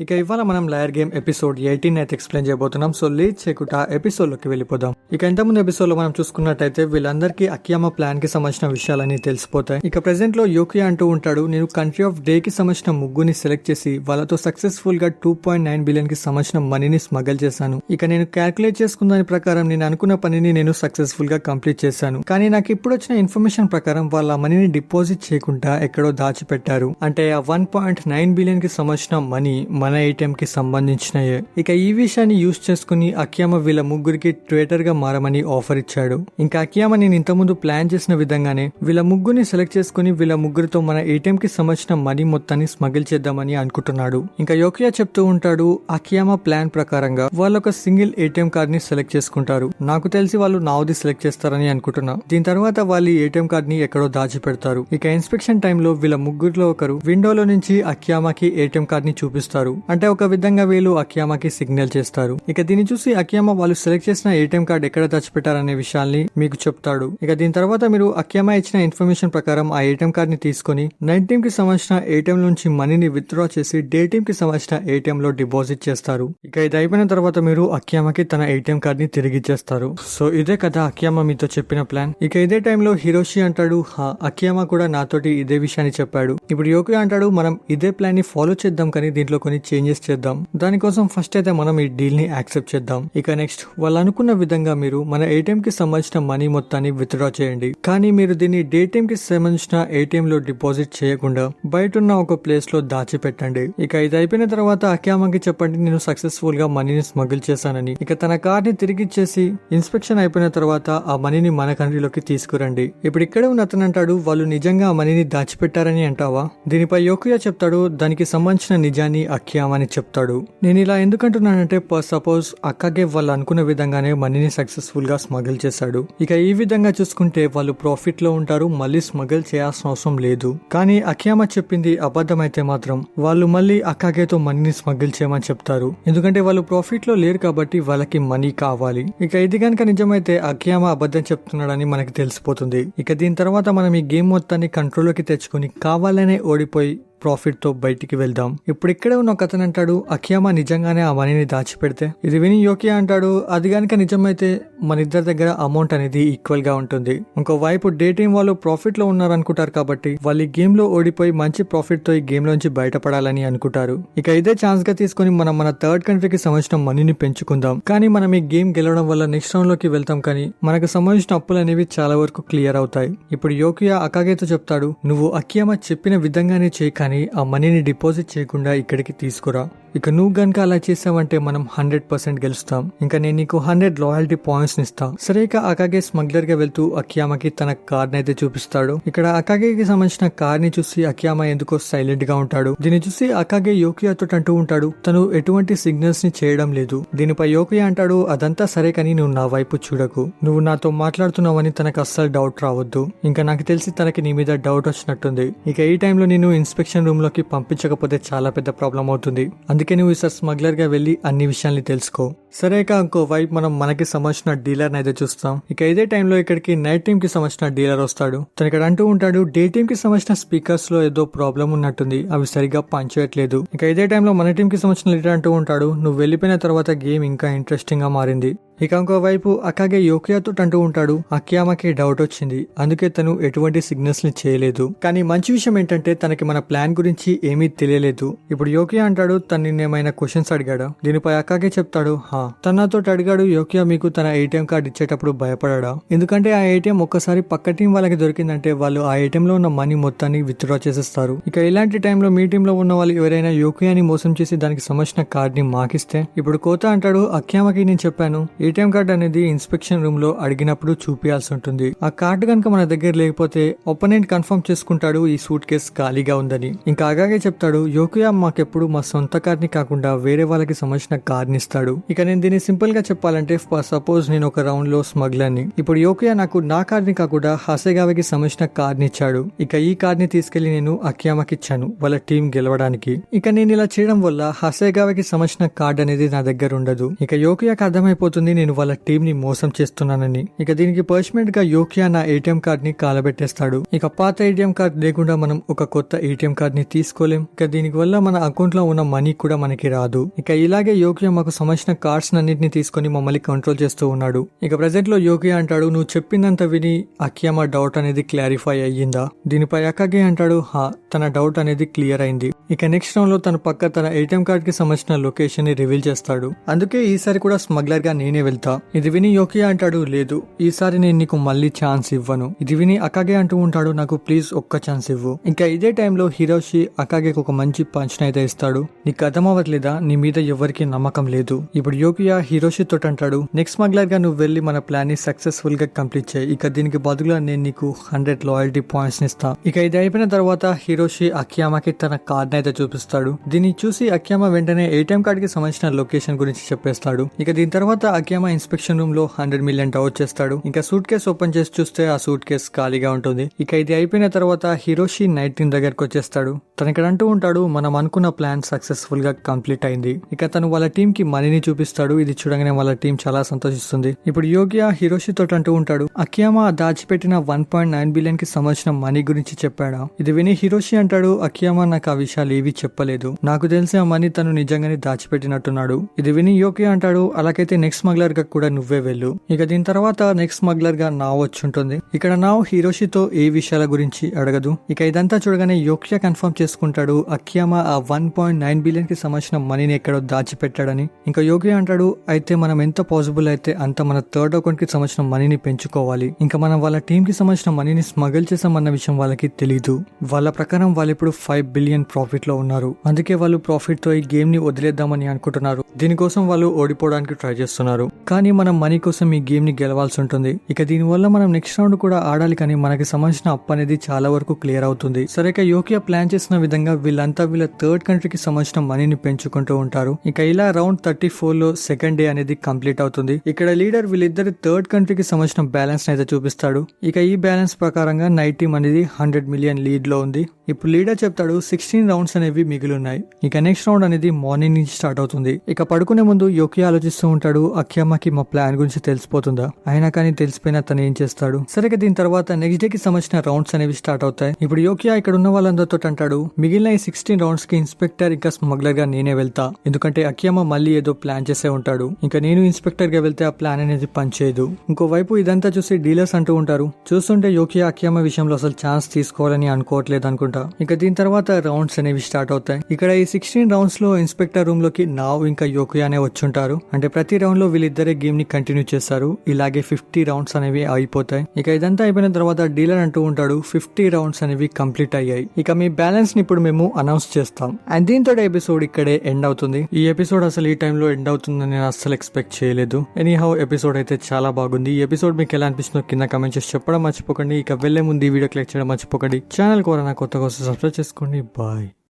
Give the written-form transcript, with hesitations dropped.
ఇక ఇవాళ మనం లయర్ గేమ్ ఎపిసోడ్ 18 అయితే ఎక్స్ప్లెయిన్ చేయబోతున్నాం. సో లేట్ చేయకుండా ఎపిసోడ్ లోకి వెళ్ళిపోదాం. ఇక ఇంతకుముందు ఎపిసోడ్ లో మనం చూసుకున్నట్టయితే వీళ్ళందరికీ అకియామా ప్లాన్ కి సంబంధించిన విషయాలన్నీ తెలిసిపోతాయి. ఇక ప్రెసెంట్ లో యోకియా అంటూ ఉంటాడు, నేను కంట్రీ ఆఫ్ డే కి సంబంధించిన ముగ్గురిని సెలెక్ట్ చేసి వాళ్ళతో సక్సెస్ఫుల్ గా 2.9 బిలియన్ కి సంబంధించిన మనీని స్మగల్ చేశాను. ఇక నేను క్యాల్కులేట్ చేసుకున్న దాని ప్రకారం నేను అనుకున్న పనిని నేను సక్సెస్ఫుల్ గా కంప్లీట్ చేశాను. కానీ నాకు ఇప్పుడు వచ్చిన ఇన్ఫర్మేషన్ ప్రకారం వాళ్ళ మనీని డిపాజిట్ చేయకుండా ఎక్కడో దాచిపెట్టారు. అంటే ఆ 1.9 బిలియన్ కి సంబంధించిన మనీ మన ఏటీఎం కి సంబంధించినయే. ఇక ఈ విషయాన్ని యూజ్ చేసుకుని అకియామా వీళ్ళ ముగ్గురికి ట్రేటర్ గా మారమని ఆఫర్ ఇచ్చాడు. ఇంకా అకియామా నేను ఇంతకుముందు ప్లాన్ చేసిన విధంగానే వీళ్ళ ముగ్గురిని సెలెక్ట్ చేసుకుని వీళ్ళ ముగ్గురితో మన ఏటీఎం కి సంబంధించిన మనీ మొత్తాన్ని స్మగిల్ చేద్దామని అనుకుంటున్నాడు. ఇంకా యోకియా చెప్తూ ఉంటాడు, అకియామా ప్లాన్ ప్రకారంగా వాళ్ళు ఒక సింగిల్ ఏటీఎం కార్డ్ ని సెలెక్ట్ చేసుకుంటారు. నాకు తెలిసి వాళ్ళు నావుది సెలెక్ట్ చేస్తారని అనుకుంటున్నా. దీని తర్వాత వాళ్ళు ఏటీఎం కార్డ్ ని ఎక్కడో దాచి పెడతారు. ఇక ఇన్స్పెక్షన్ టైంలో వీళ్ళ ముగ్గురిలో ఒకరు విండోలో నుంచి అకియామాకి ఏటీఎం కార్డ్ ని చూపిస్తారు. అంటే ఒక విధంగా వీళ్ళు అకియామాకి సిగ్నల్ చేస్తారు. ఇక దీన్ని చూసి అకియామా వాళ్ళు సెలెక్ట్ చేసిన ఏటీఎం కార్డ్ ఎక్కడ దాచిపెట్టారనే విషయాన్ని మీకు చెప్తాడు. ఇక దీని తర్వాత మీరు అకియామా ఇచ్చిన ఇన్ఫర్మేషన్ ప్రకారం ఆ ఏటీఎం కార్డ్ ని తీసుకుని నైట్ టీమ్ కి సంబంధించిన ఏటీఎం నుంచి మనీని విత్డ్రా చేసి డే టీమ్ కి సంబంధించిన ఏటీఎం లో డిపాజిట్ చేస్తారు. ఇక ఇది అయిపోయిన తర్వాత మీరు అకియామాకి తన ఏటీఎం కార్డ్ ని తిరిగి ఇచ్చేస్తారు. సో ఇదే కదా అకియామా మీతో చెప్పిన ప్లాన్. ఇక ఇదే టైంలో హిరోషి అంటాడు, అకియామా కూడా నాతోటి ఇదే విషయాన్ని చెప్పాడు. ఇప్పుడు యోకి అంటాడు, మనం ఇదే ప్లాన్ ని ఫాలో చేద్దాం, కానీ దీంట్లో కొన్ని చేంజెస్ చేద్దాం. దానికోసం ఫస్ట్ అయితే మనం ఈ డీల్ ని యాక్సెప్ట్ చేద్దాం. ఇక నెక్స్ట్ వాళ్ళు అనుకున్న విధంగా మీరు మన ఏటీఎం కి సంబంధించిన మనీ మొత్తాన్ని విత్డ్రా చేయండి. కానీ మీరు దీన్ని డే టీమ్ కి సంబంధించిన ఏటీఎం లో డిపాజిట్ చేయకుండా బయట ఉన్న ఒక ప్లేస్ లో దాచిపెట్టండి. ఇక ఇది అయిపోయిన తర్వాత అకియామాకి చెప్పండి, నేను సక్సెస్ఫుల్ గా మనీని స్మగిల్ చేశానని. ఇక తన కార్ ని తిరిగి ఇచ్చేసి ఇన్స్పెక్షన్ అయిపోయిన తర్వాత ఆ మనీని మన కంట్రీలోకి తీసుకురండి. ఇప్పుడు ఇక్కడే ఉన్న అతను అంటాడు, వాళ్ళు నిజంగా ఆ మనీని దాచిపెట్టారని అంటావా? దీనిపై యోకియా చెప్తాడు, దానికి సంబంధించిన నిజాన్ని అకియామాని చెప్తాడు. నేను ఇలా ఎందుకంటున్నానంటే సపోజ్ అక్కగే వాళ్ళు అనుకున్న విధంగానే మనీని సక్సెస్ఫుల్ గా స్మగిల్ చేశాడు. ఇక ఈ విధంగా చూసుకుంటే వాళ్ళు ప్రాఫిట్ లో ఉంటారు, మళ్ళీ స్మగిల్ చేయాల్సిన అవసరం లేదు. కానీ అకియామా చెప్పింది అబద్ధమైతే మాత్రం వాళ్ళు మళ్ళీ అక్కగేతో మనీని స్మగిల్ చేయమని చెప్తారు. ఎందుకంటే వాళ్ళు ప్రాఫిట్ లో లేరు కాబట్టి వాళ్ళకి మనీ కావాలి. ఇక ఇది కనుక నిజమైతే అకియామా అబద్ధం చెప్తున్నాడని మనకి తెలిసిపోతుంది. ఇక దీని తర్వాత మనం ఈ గేమ్ మొత్తాన్ని కంట్రోల్లోకి తెచ్చుకుని కావాలనే ఓడిపోయి ప్రాఫిట్ తో బయటికి వెళ్దాం. ఇప్పుడు ఇక్కడే ఉన్న ఒక అతను అంటాడు, అకియామా నిజంగానే ఆ మనీని దాచిపెడితే? ఇది విని యోకియా అంటాడు, అది గనుక నిజమైతే మన ఇద్దరి దగ్గర అమౌంట్ అనేది ఈక్వల్ గా ఉంటుంది. ఇంకోవైపు డే టీమ్ వాళ్ళు ప్రాఫిట్ లో ఉన్నారు అనుకుంటారు కాబట్టి వాళ్ళు ఈ గేమ్ లో ఓడిపోయి మంచి ప్రాఫిట్ తో ఈ గేమ్ లోంచి బయటపడాలని అనుకుంటారు. ఇక ఇదే ఛాన్స్ గా తీసుకుని మనం మన థర్డ్ కంట్రీకి సంబంధించిన మనీని పెంచుకుందాం. కానీ మనం ఈ గేమ్ గెలవడం వల్ల నెక్స్ట్ రౌండ్ లోకి వెళ్తాం, కానీ మనకు సంబంధించిన అప్పులు అనేవి చాలా వరకు క్లియర్ అవుతాయి. ఇప్పుడు యోకియా అకాగేతో చెప్తాడు, నువ్వు అకియామా చెప్పిన విధంగానే చేయి, కానీ ఆ మనీని డిపాజిట్ చేయకుండా ఇక్కడికి తీసుకురా. ఇక నువ్వు గనక అలా చేసావంటే మనం 100% గెలుస్తాం. ఇంకా నేను నీకు 100 లాయల్టీ పాయింట్స్ ఇస్తా. సరే, ఇక అకాగే స్మగ్లర్ గా వెళ్తూ అకియామాకి తన కార్ నైతే చూపిస్తాడు. ఇక్కడ అకాగేకి సంబంధించిన కార్ ని చూసి అకియామా ఎందుకో సైలెంట్ గా ఉంటాడు. దీన్ని చూసి అకాగే యోకియాతో అంటూ ఉంటాడు, తను ఎటువంటి సిగ్నల్స్ ని చేయడం లేదు. దీనిపై యోకియా అంటాడు, అదంతా సరే, కానీ నువ్వు నా వైపు చూడకు. నువ్వు నాతో మాట్లాడుతున్నావని తనకు అస్సలు డౌట్ రావద్దు. ఇంకా నాకు తెలిసి తనకి నీ మీద డౌట్ వచ్చినట్టుంది. ఇక ఈ టైంలో నేను ఇన్స్పెక్షన్ రూమ్ లోకి పంపించకపోతే చాలా పెద్ద ప్రాబ్లం అవుతుంది. అందుకే నువ్వు ఈసారి స్మగ్లర్ గా వెళ్లి అన్ని విషయాల్ని తెలుసుకో. సరే, ఇంకో వైపు మనం మనకి సంబంధించిన డీలర్ అయితే చూస్తాం. ఇక ఇదే టైంలో ఇక్కడికి నైట్ టీమ్ కి సంబంధించిన డీలర్ వస్తాడు. తను ఇక్కడ అంటూ ఉంటాడు, డే టీమ్ కి సంబంధించిన స్పీకర్స్ లో ఏదో ప్రాబ్లం ఉన్నట్టుంది, అవి సరిగా పనిచేయట్లేదు. ఇక ఇదే టైంలో మన టీమ్ కి సంబంధించిన లీడర్ అంటూ ఉంటాడు, నువ్వు వెళ్లిపోయిన తర్వాత గేమ్ ఇంకా ఇంట్రెస్టింగ్ గా మారింది. ఇక ఇంకోవైపు అకాగే యోకియాతో అంటూ ఉంటాడు, అకియామాకి డౌట్ వచ్చింది, అందుకే తను ఎటువంటి సిగ్నల్స్ ని చేయలేదు. కానీ మంచి విషయం ఏంటంటే తనకి మన ప్లాన్ గురించి ఏమీ తెలియలేదు. ఇప్పుడు యోకియా అంటాడు, తను నిన్నేమైనా క్వశ్చన్స్ అడిగాడా? దీనిపై అకాగే చెప్తాడు, తనతో అడిగాడు. యోకియా మీకు తన ఏటీఎం కార్డు ఇచ్చేటప్పుడు భయపడా? ఎందుకంటే ఆ ఏటీఎం ఒక్కసారి పక్క టీం వాళ్ళకి దొరికిందంటే వాళ్ళు ఆ ఏటీఎం లో ఉన్న మనీ మొత్తాన్ని విత్డ్రా చేసేస్తారు. ఇక ఇలాంటి టైంలో మీ టీం లో ఉన్న వాళ్ళు ఎవరైనా యోకియాని మోసం చేసి దానికి సంబంధించిన కార్డ్ ని మాకిస్తే? ఇప్పుడు కోత అంటాడు, అకియామాకి నేను చెప్పాను, ఏటీఎం కార్డ్ అనేది ఇన్స్పెక్షన్ రూమ్ లో అడిగినప్పుడు చూపించాల్సి ఉంటుంది. ఆ కార్డు కనుక మన దగ్గర లేకపోతే ఒపోనెంట్ కన్ఫర్మ్ చేసుకుంటాడు ఈ సూట్ కేస్ ఖాళీగా ఉందని. ఇంకా అలాగే చెప్తాడు, యోకియా మాకెప్పుడు మా సొంత కార్డ్ ని కాకుండా వేరే వాళ్ళకి సంబంధించిన కార్డ్ ని ఇస్తాడు. ఇక నేను దీన్ని సింపుల్ గా చెప్పాలంటే సపోజ్ నేను ఒక రౌండ్ లో స్మగ్లర్ ని. ఇప్పుడు యోకియా నాకు నా కార్డ్ ని కాకుండా హసేగావాకి సంబంధించిన కార్డ్ ని ఇచ్చాడు. ఇక ఈ కార్డ్ ని తీసుకెళ్లి నేను అకియామాకి ఇచ్చాను వాళ్ళ టీం గెలవడానికి. ఇక నేను ఇలా చేయడం వల్ల హసేగావాకి సంబంధించిన కార్డ్ అనేది నా దగ్గర ఉండదు. ఇక యోకియాకి అర్థమైపోతుంది నేను వాళ్ళ టీం ని మోసం చేస్తున్నానని. ఇక దీనికి పనిష్మెంట్ గా యోకియా నా ఏటీఎం కార్డ్ ని కాలబెట్టేస్తాడు. ఇక పాత ఏటీఎం కార్డ్ లేకుండా మనం ఒక కొత్త ఏటీఎం కార్డ్ ని తీసుకోలేం. ఇక దీనికి వల్ల మన అకౌంట్ లో ఉన్న మనీ కూడా మనకి రాదు. ఇక ఇలాగే యోకియా మాకు సంబంధించిన కార్డ్స్ అన్నింటినీ తీసుకొని మమ్మల్ని కంట్రోల్ చేస్తూ ఉన్నాడు. ఇక ప్రెసెంట్ లో యోకియా అంటాడు, నువ్వు చెప్పిందంత విని అకియామా డౌట్ అనేది క్లారిఫై అయ్యిందా? దీనిపై అకాగే అంటాడు, హా తన డౌట్ అనేది క్లియర్ అయింది. ఇక నెక్స్ట్ రౌండ్ లో తన పక్క తన ఏటీఎం కార్డ్ కి సంబంధించిన లొకేషన్ ని రివీల్ చేస్తాడు. అందుకే ఈసారి కూడా స్మగ్లర్ గా నేనే వెళ్తా. ఇది విని యోకియా అంటాడు, లేదు ఈసారి నేను నీకు మళ్ళీ ఛాన్స్ ఇవ్వను. ఇది విని అకాగే అంటూ ఉంటాడు, నాకు ప్లీజ్ ఒక్క ఛాన్స్ ఇవ్వు. ఇంకా ఇదే టైంలో హిరోషి అకాగేకి ఒక మంచి పంచ్ అయితే ఇస్తాడు. నీకు అర్థం అవ్వట్లేదా? నీ మీద ఎవరికి నమ్మకం లేదు. ఇప్పుడు యోకియా హిరోషి తోటి అంటాడు, నెక్స్ట్ స్మగ్లర్ గా నువ్వు వెళ్లి మన ప్లాన్ ని సక్సెస్ఫుల్ గా కంప్లీట్ చేయి. ఇక దీనికి బదులుగా నేను నీకు 100 లాయల్టీ పాయింట్స్ ఇస్తా. ఇక ఇది అయిపోయిన తర్వాత హిరోషి అకియామాకి తన కార్డ్ అయితే చూపిస్తాడు. దీన్ని చూసి అకియామా వెంటనే ఏటీఎం కార్డ్ కి సంబంధించిన లొకేషన్ గురించి చెప్పేస్తాడు. ఇక దీని తర్వాత అకియామా ఇన్స్పెక్షన్ రూమ్ లో 100 మిలియన్ డౌట్ చేస్తాడు. ఇంకా సూట్ కేసు ఓపెన్ చేసి చూస్తే ఆ సూట్ కేసు ఖాళీగా ఉంటుంది. ఇక ఇది అయిపోయిన తర్వాత హిరోషి నైట్ టీమ్ దగ్గరకు వచ్చేస్తాడు. తను ఇక్కడ అంటూ ఉంటాడు, మనం అనుకున్న ప్లాన్ సక్సెస్ఫుల్ గా కంప్లీట్ అయింది. ఇక తను వాళ్ళ టీం కి మనీని చూపిస్తాడు. ఇది చూడగానే వాళ్ళ టీం చాలా సంతోషిస్తుంది. ఇప్పుడు యోగియా హిరోషి తోటి అంటూ ఉంటాడు, అకియామా దాచిపెట్టిన 1.9 బిలియన్ కి సంబంధించిన మనీ గురించి చెప్పాడా? ఇది విని హిరోషి అంటాడు, అకియామా నాకు ఆ విషయాలు ఏవి చెప్పలేదు. నాకు తెలిసి ఆ మనీ తను నిజంగానే దాచిపెట్టినట్టున్నాడు. ఇది విని యోకియా అంటాడు, అలాగైతే నెక్స్ట్ స్మగ్లర్ గా కూడా నువ్వే వెళ్ళు. ఇక దీని తర్వాత నెక్స్ట్ స్మగ్లర్ గా నావ్ వచ్చుంటుంది. ఇక్కడ నావ్ హిరోషితో ఏ విషయాల గురించి అడగదు. ఇక ఇదంతా చూడగానే యోకియా కన్ఫర్మ్ చేసుకుంటాడు, అకియామా ఆ 1.9 బిలియన్ కి సంబంధించిన మనీని ఎక్కడో దాచిపెట్టాడని. ఇంకా యోకియా అంటాడు, అయితే మనం ఎంత పాసిబుల్ అయితే అంత మన థర్డ్ అకౌంట్ కి సంబంధించిన మనీని పెంచుకోవాలి. ఇంకా మనం వాళ్ళ టీం కి సంబంధించిన మనీని స్మగల్ చేసామన్న విషయం వాళ్ళకి తెలీదు. వాళ్ళ ప్రకారం వాళ్ళు ఇప్పుడు 5 బిలియన్ ప్రాఫిట్ లో ఉన్నారు. అందుకే వాళ్ళు ప్రాఫిట్ తో ఈ గేమ్ ని వదిలేద్దామని అనుకుంటున్నారు. దీనికోసం వాళ్ళు ఓడిపోవడానికి ట్రై చేస్తున్నారు. కానీ మనం మనీ కోసం ఈ గేమ్ ని గెలవాల్సి ఉంటుంది. ఇక దీని వల్ల మనం నెక్స్ట్ రౌండ్ కూడా ఆడాలి. కానీ మనకి సంబంధించిన అప్పు అనేది చాలా వరకు క్లియర్ అవుతుంది. సరే, ఇక యోకియా ప్లాన్ చేసిన విధంగా వీళ్ళంతా వీళ్ళ థర్డ్ కంట్రీకి సంబంధించిన మనీని పెంచుకుంటూ ఉంటారు. ఇక ఇలా రౌండ్ 34 లో సెకండ్ డే అనేది కంప్లీట్ అవుతుంది. ఇక్కడ లీడర్ వీళ్ళిద్దరి థర్డ్ కంట్రీకి సంబంధించిన బ్యాలెన్స్ అయితే చూపిస్తాడు. ఇక ఈ బ్యాలెన్స్ ప్రకారంగా నైట్ టీమ్ అనేది 100 మిలియన్ లీడ్ లో ఉంది. ఇప్పుడు లీడర్ చెప్తాడు 16 రౌండ్స్ అనేవి మిగిలిన్నాయి. ఇక నెక్స్ట్ రౌండ్ అనేది మార్నింగ్ నుంచి స్టార్ట్ అవుతుంది. ఇక పడుకునే ముందు యోకియా ఆలోచిస్తూ ఉంటాడు, అకియామాకి మా ప్లాన్ గురించి తెలిసిపోతుందా? అయినా కానీ తెలిసిపోయినా తను ఏం చేస్తాడు? సరే, దీని తర్వాత నెక్స్ట్ డే కి సంబంధించిన రౌండ్స్ అనేవి స్టార్ట్ అవుతాయి. ఇప్పుడు యోకియా ఇక్కడ ఉన్న వాళ్ళందరితో అంటాడు, మిగిలిన ఈ 16 రౌండ్స్ కి ఇన్స్పెక్టర్ ఇంకా స్మగ్లర్ గా నేనే వెళ్తా. ఎందుకంటే అకియామా మళ్ళీ ఏదో ప్లాన్ చేసే ఉంటాడు. ఇంకా నేను ఇన్స్పెక్టర్ గా వెళ్తే ఆ ప్లాన్ అనేది పనిచేయదు. ఇంకోవైపు ఇదంతా చూసి డీలర్స్ అంటూ ఉంటారు, చూస్తుంటే యోకియా అకియామా విషయంలో అసలు ఛాన్స్ తీసుకోవాలని అనుకోవట్లేదు అనుకుంటా. ఇక దీని తర్వాత రౌండ్స్ అనేవి స్టార్ట్ అవుతాయి. ఇక్కడ ఈ 16 రౌండ్స్ లో ఇన్స్పెక్టర్ రూమ్ లోకి నావ్ ఇంకా యోకియానే వచ్చుంటారు. అంటే ప్రతి రౌండ్ లో వీళ్ళిద్దరే గేమ్ ని కంటిన్యూ చేస్తారు. ఇలాగే 50 రౌండ్స్ అనేవి అయిపోతాయి. ఇక ఇదంతా అయిపోయిన తర్వాత డీలర్ అంటూ ఉంటాడు, 50 రౌండ్స్ అనేవి కంప్లీట్ అయ్యాయి. ఇక మీ బ్యాలెన్స్ ని ఇప్పుడు మేము అనౌన్స్ చేస్తాం. అండ్ దీంతో ఎపిసోడ్ ఇక్కడే ఎండ్ అవుతుంది. ఈ ఎపిసోడ్ అసలు ఈ టైంలో ఎండ్ అవుతుందని నేను అస్సలు ఎక్స్పెక్ట్ చేయలేదు. ఎనీహౌ ఎపిసోడ్ అయితే చాలా బాగుంది. ఈ ఎపిసోడ్ మీకు ఎలా అనిపిస్తుందో కింద కమెంట్ చేసి చెప్పడం మర్చిపోకండి. ఇక వెళ్లే ముందు ఈ వీడియో క్లిక్ చేయడం మర్చిపోకండి. ఛానల్ కోరనా కొత్త కోసం సబ్స్క్రైబ్ చేసుకోండి. బాయ్.